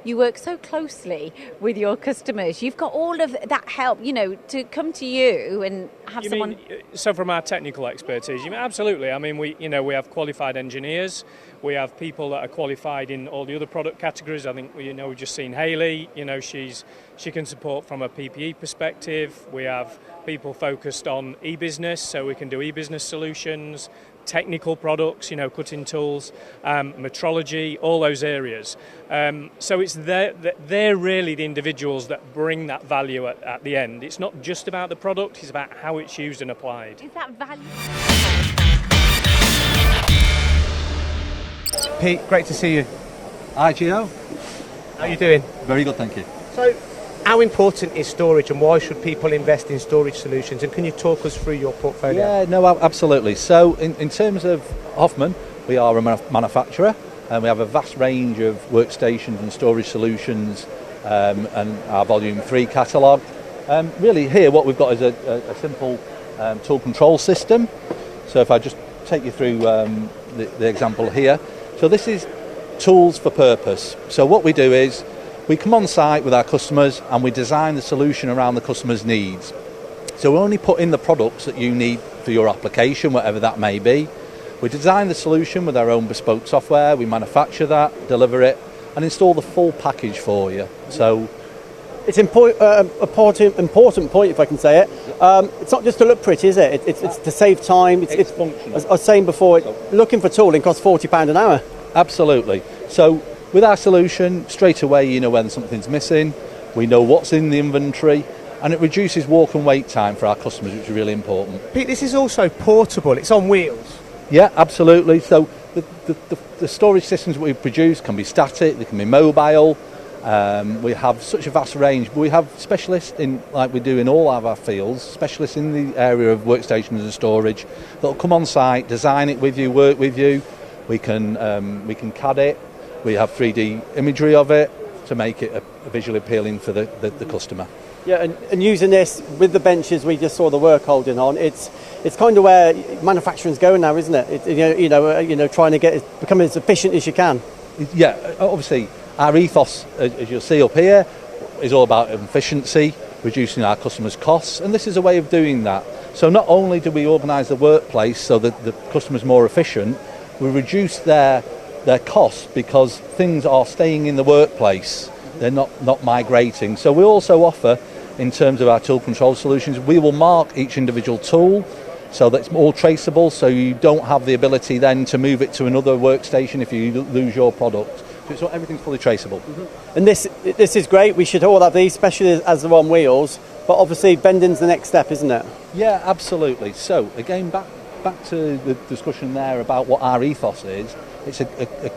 you work so closely with your customers. You've got all of that help, to come to you and have someone. So from our technical expertise, absolutely. I mean, we have qualified engineers. We have people that are qualified in all the other product categories. I think we've just seen Hayley. She can support from a PPE perspective. We have people focused on e-business, so we can do e-business solutions, technical products, cutting tools, metrology, all those areas. So it's they're really the individuals that bring that value at the end. It's not just about the product; it's about how it's used and applied. Is that value? Pete, great to see you. Hi, Gino. How are you doing? Very good, thank you. So, how important is storage and why should people invest in storage solutions? And can you talk us through your portfolio? Yeah, no, absolutely. So, in terms of Hoffmann, we are a manufacturer and we have a vast range of workstations and storage solutions and our Volume 3 catalogue. Really here what we've got is a simple tool control system. So if I just take you through the example here. So this is tools for purpose. So what we do is we come on site with our customers and we design the solution around the customer's needs. So we only put in the products that you need for your application, whatever that may be. We design the solution with our own bespoke software, we manufacture that, deliver it, and install the full package for you. So it's important point, if I can say it. It's not just to look pretty, is it? It's to save time. It's functional. As I was saying before, looking for tooling costs £40 an hour. Absolutely. So with our solution, straight away you know when something's missing, we know what's in the inventory, and it reduces walk and wait time for our customers, which is really important. Pete, this is also portable. It's on wheels. Yeah, absolutely. So the storage systems that we produce can be static, they can be mobile. We have such a vast range, but we have specialists in, like we do in all of our fields, specialists in the area of workstations and storage that will come on site, design it with you, work with you. We can CAD it. We have 3D imagery of it to make it visually appealing for the customer. Yeah, and using this with the benches we just saw the work holding on, it's kind of where manufacturing's going now, isn't it? Trying to become as efficient as you can. Yeah, obviously our ethos, as you'll see up here, is all about efficiency, reducing our customers' costs, and this is a way of doing that. So not only do we organise the workplace so that the customer's more efficient, we reduce their costs because things are staying in the workplace. They're not migrating. So we also offer, in terms of our tool control solutions, we will mark each individual tool so that it's all traceable, so you don't have the ability then to move it to another workstation if you lose your product. So everything's fully traceable. Mm-hmm. And this is great. We should all have these, especially as they're on wheels. But obviously, Vending's the next step, isn't it? Yeah, absolutely. So again, back to the discussion there about what our ethos is. It's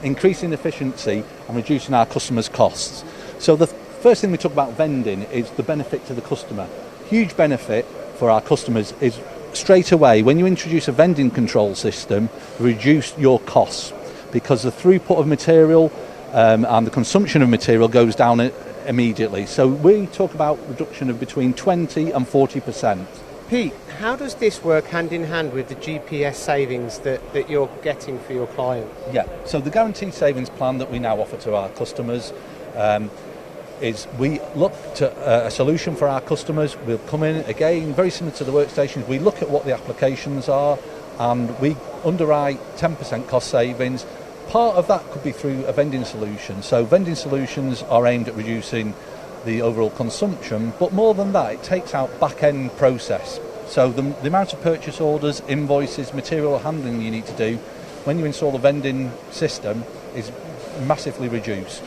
increasing efficiency and reducing our customers' costs. So the first thing we talk about Vending is the benefit to the customer. Huge benefit for our customers is straight away when you introduce a vending control system, reduce your costs because the throughput of material and the consumption of material goes down immediately. So we talk about reduction of between 20 and 40%. Pete, how does this work hand in hand with the GPS savings that you're getting for your client? Yeah, so the guaranteed savings plan that we now offer to our customers is we look to a solution for our customers. We'll come in, again, very similar to the workstations. We look at what the applications are and we underwrite 10% cost savings. Part of that could be through a vending solution. So vending solutions are aimed at reducing the overall consumption, but more than that, it takes out back-end process. So the amount of purchase orders, invoices, material handling you need to do when you install the vending system is massively reduced.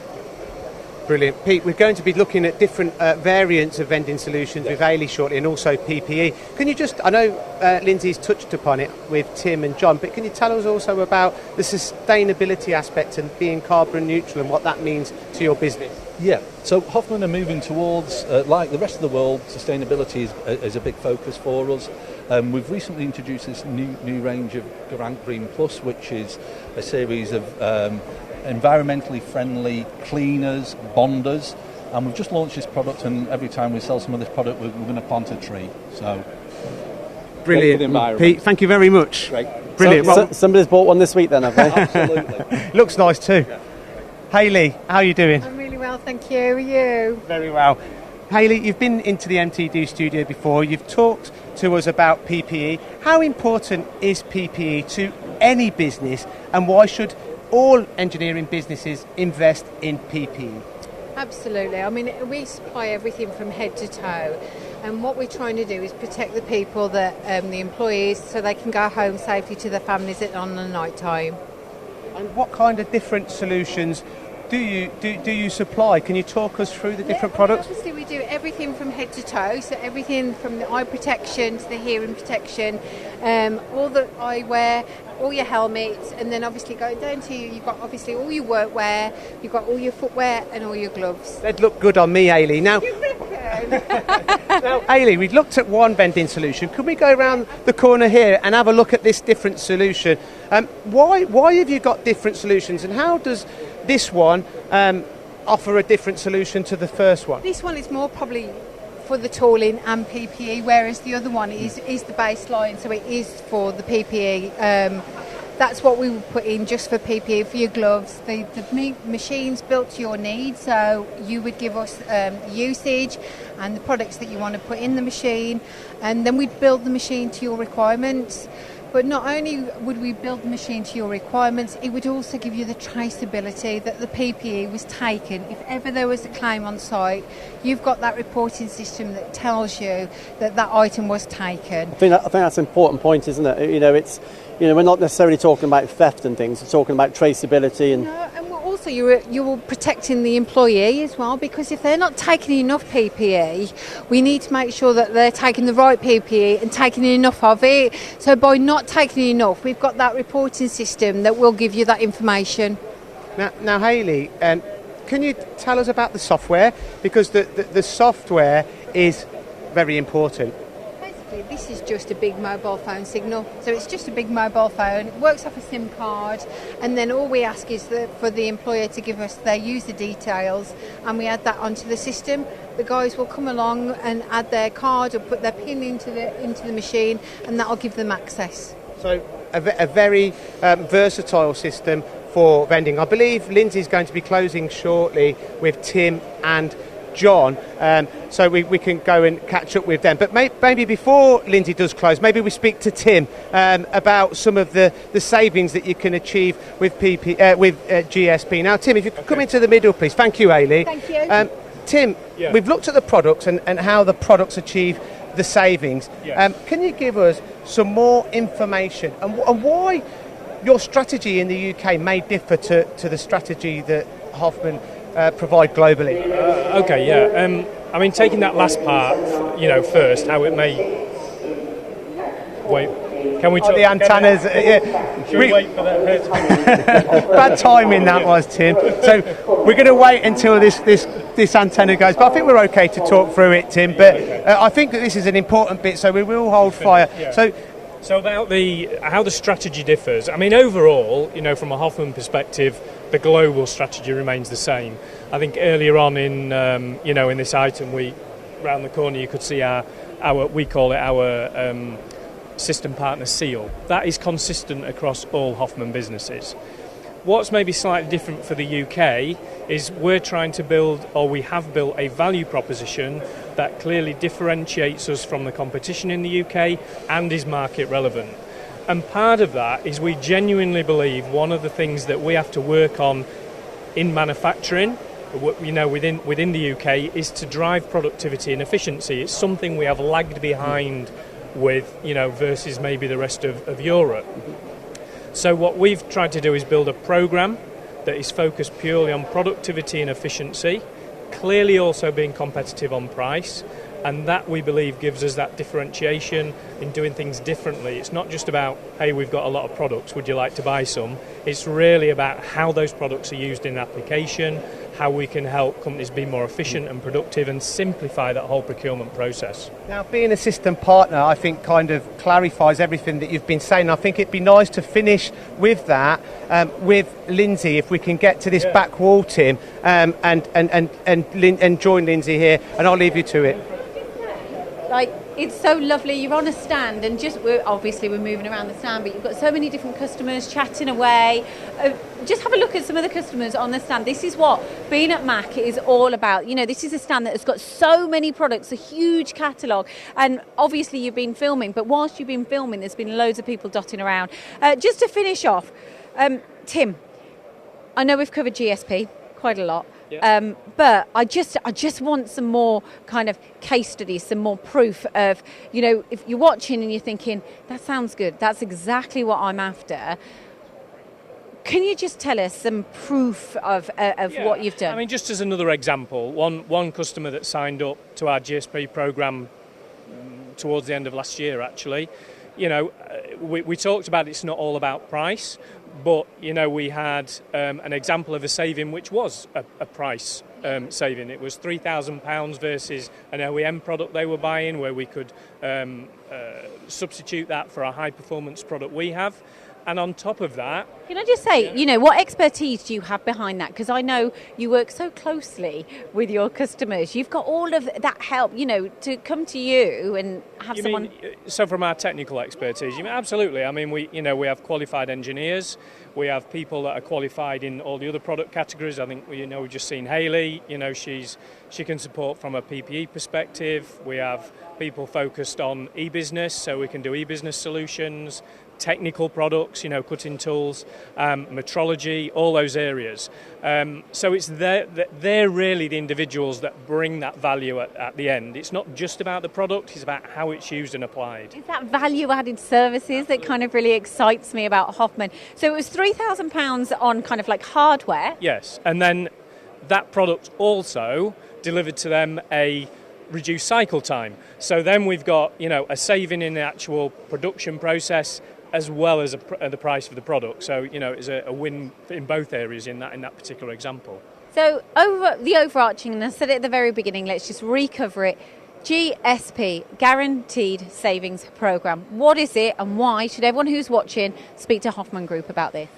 Brilliant. Pete, we're going to be looking at different variants of vending solutions with Hayley shortly and also PPE. Can you just, I know Lindsay's touched upon it with Tim and John, but can you tell us also about the sustainability aspect and being carbon neutral and what that means to your business? Yeah, so Hoffmann are moving towards, like the rest of the world, sustainability is a big focus for us. We've recently introduced this new range of Green Plus, which is a series of environmentally friendly cleaners, bonders, and we've just launched this product, and every time we sell some of this product we're going to plant a tree. So brilliant. Pete, thank you very much. Great. Brilliant. Somebody's bought one this week then, have they? Absolutely. Looks nice too. Yeah. Hayley, how are you doing? I'm really Really well, thank you. Are you? Very well. Hayley, you've been into the MTD studio before. You've talked to us about PPE. How important is PPE to any business, and why should all engineering businesses invest in PPE? Absolutely. I mean, we supply everything from head to toe, and what we're trying to do is protect the people, that the employees, so they can go home safely to their families on the night time. And what kind of different solutions do you supply? Can you talk us through the different products? Obviously, we do everything from head to toe, so everything from the eye protection to the hearing protection, all the eyewear, all your helmets, and then obviously going down to you've got obviously all your workwear, you've got all your footwear and all your gloves. They'd look good on me, Hayley. Now, Hayley, we've looked at one vending solution. Could we go around the corner here and have a look at this different solution? Why have you got different solutions, and how does this one offer a different solution to the first one? This one is more probably for the tooling and PPE, whereas the other one is the baseline, so it is for the PPE. That's what we would put in just for PPE, for your gloves. The machine's built to your needs, so you would give us usage and the products that you want to put in the machine, and then we'd build the machine to your requirements. But not only would we build the machine to your requirements, it would also give you the traceability that the PPE was taken. If ever there was a claim on site, you've got that reporting system that tells you that that item was taken. I think that's an important point, isn't it? We're not necessarily talking about theft and things. We're talking about traceability and. No, and also you're protecting the employee as well, because if they're not taking enough PPE, we need to make sure that they're taking the right PPE and taking enough of it. So by not taking enough, we've got that reporting system that will give you that information. Now Hayley, can you tell us about the software? Because the software is very important. This is just a big mobile phone signal, so it's just a big mobile phone. It works off a SIM card, and then all we ask is for the employer to give us their user details, and we add that onto the system. The guys will come along and add their card or put their PIN into the machine, and that will give them access. So a very versatile system for vending. I believe Lindsay's going to be closing shortly with Tim and John, so we can go and catch up with them. But maybe before Lindsay does close, maybe we speak to Tim about some of the savings that you can achieve with GSP. Now, Tim, if you could come into the middle, please. Thank you, Hayley. Thank you. Tim, we've looked at the products and how the products achieve the savings. Yes. Can you give us some more information and why your strategy in the UK may differ to the strategy that Hoffmann provide globally? I mean, taking that last part, first, how it may. Wait, can we? The antennas. Should we wait for that? Bad timing that was, Tim. So we're going to wait until this antenna goes. But I think we're okay to talk through it, Tim. But I think that this is an important bit, so we will hold fire. Yeah. So about how the strategy differs. I mean, overall, from a Hoffmann perspective, the global strategy remains the same. I think earlier on in this item, round the corner you could see our we call it our system partner seal. That is consistent across all Hoffmann businesses. What's maybe slightly different for the UK is we're trying to build, or we have built, a value proposition that clearly differentiates us from the competition in the UK and is market relevant. And part of that is we genuinely believe one of the things that we have to work on in manufacturing, within the UK, is to drive productivity and efficiency. It's something we have lagged behind with, versus maybe the rest of Europe. So what we've tried to do is build a program that is focused purely on productivity and efficiency, clearly also being competitive on price, and that we believe gives us that differentiation in doing things differently. It's not just about, hey, we've got a lot of products, would you like to buy some? It's really about how those products are used in application, how we can help companies be more efficient and productive and simplify that whole procurement process. Now, being a system partner, I think kind of clarifies everything that you've been saying. I think it'd be nice to finish with that, with Lindsay, if we can get to this back wall, Tim, and join Lindsay here, and I'll leave you to it. Like, it's so lovely. You're on a stand, and we're moving around the stand, but you've got so many different customers chatting away. Just have a look at some of the customers on the stand. This is what being at MACH is all about. You know, this is a stand that has got so many products, a huge catalogue, and obviously you've been filming, but whilst you've been filming, there's been loads of people dotting around. Just to finish off, Tim, I know we've covered GSP quite a lot. Yeah. But I just want some more kind of case studies, some more proof of, you know, if you're watching and you're thinking, that sounds good, that's exactly what I'm after. Can you just tell us some proof of what you've done? I mean, just as another example, one customer that signed up to our GSP programme towards the end of last year, actually, you know, we talked about it's not all about price, but, you know, we had an example of a saving which was a price saving. It was £3,000 versus an OEM product they were buying, where we could substitute that for a high-performance product we have. And on top of that... Can I just say, you know, what expertise do you have behind that? Because I know you work so closely with your customers. You've got all of that help, you know, to come to you and have someone... So from our technical expertise, absolutely. I mean, we have qualified engineers. We have people that are qualified in all the other product categories. I think, we've just seen Hayley. You know, she can support from a PPE perspective. We have people focused on e-business, so we can do e-business solutions, technical products, you know, cutting tools, metrology, all those areas. So it's they're really the individuals that bring that value at the end. It's not just about the product, it's about how it's used and applied. It's that value-added services that kind of really excites me about Hoffmann. So it was £3,000 on kind of like hardware. Yes, and then that product also delivered to them a reduced cycle time. So then we've got, you know, a saving in the actual production process, as well as the price of the product. So, you know, it's a win in both areas in that particular example. So the overarching, and I said it at the very beginning, let's just recover it. GSP, Guaranteed Savings Programme. What is it and why should everyone who's watching speak to Hoffmann Group about this?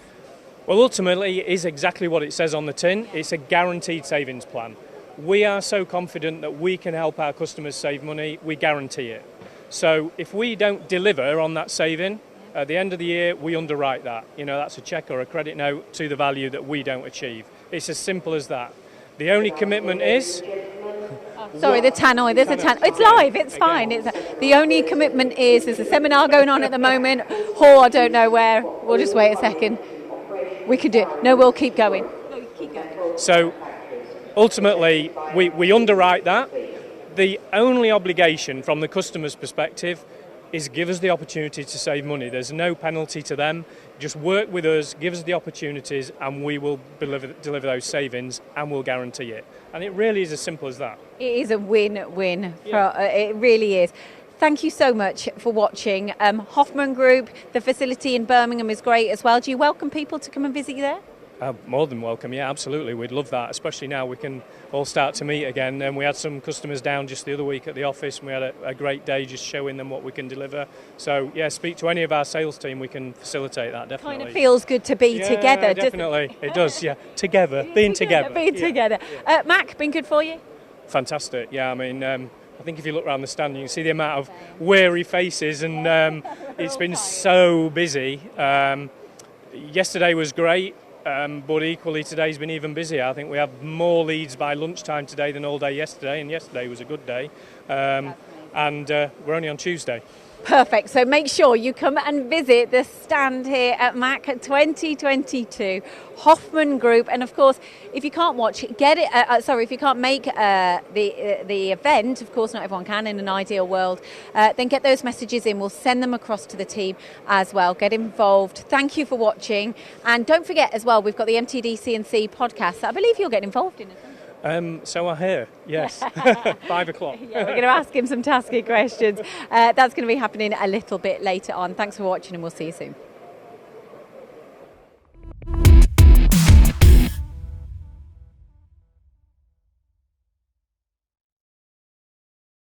Well, ultimately, it is exactly what it says on the tin. It's a guaranteed savings plan. We are so confident that we can help our customers save money, we guarantee it. So if we don't deliver on that saving, at the end of the year, we underwrite that. You know, that's a cheque or a credit note to the value that we don't achieve. It's as simple as that. The only commitment is... Sorry, the tannoy. There's a tannoy. It's live. It's fine. The only commitment is there's a seminar going on at the moment. I don't know where. We'll just wait a second. We could do it. No, we'll keep going. No, keep going. So, ultimately, we underwrite that. The only obligation from the customer's perspective is give us the opportunity to save money. There's no penalty to them. Just work with us, give us the opportunities, and we will deliver those savings, and we'll guarantee it. And it really is as simple as that. It is a win-win. It really is. Thank you so much for watching. Hoffmann Group, the facility in Birmingham is great as well. Do you welcome people to come and visit you there? More than welcome, yeah, absolutely. We'd love that, especially now we can all start to meet again. And we had some customers down just the other week at the office, and we had a great day just showing them what we can deliver. So, yeah, speak to any of our sales team. We can facilitate that, definitely. Kind of feels good to be together, definitely. It does, yeah. Together, being together. Being together. Mac, been good for you? Fantastic, yeah. I mean, I think if you look around the stand, you can see the amount of weary faces, and it's been so busy. Yesterday was great. But equally today's been even busier. I think we have more leads by lunchtime today than all day yesterday, and yesterday was a good day. And we're only on Tuesday. Perfect. So make sure you come and visit the stand here at MACH 2022, Hoffmann Group. And of course, if you can't watch, if you can't make the event, of course not everyone can in an ideal world, then get those messages in. We'll send them across to the team as well. Get involved. Thank you for watching. And don't forget as well, we've got the MTDCNC podcast that I believe you'll get involved in. So I hear, yes, 5 o'clock. Yeah, we're going to ask him some tasky questions. That's going to be happening a little bit later on. Thanks for watching, and we'll see you soon.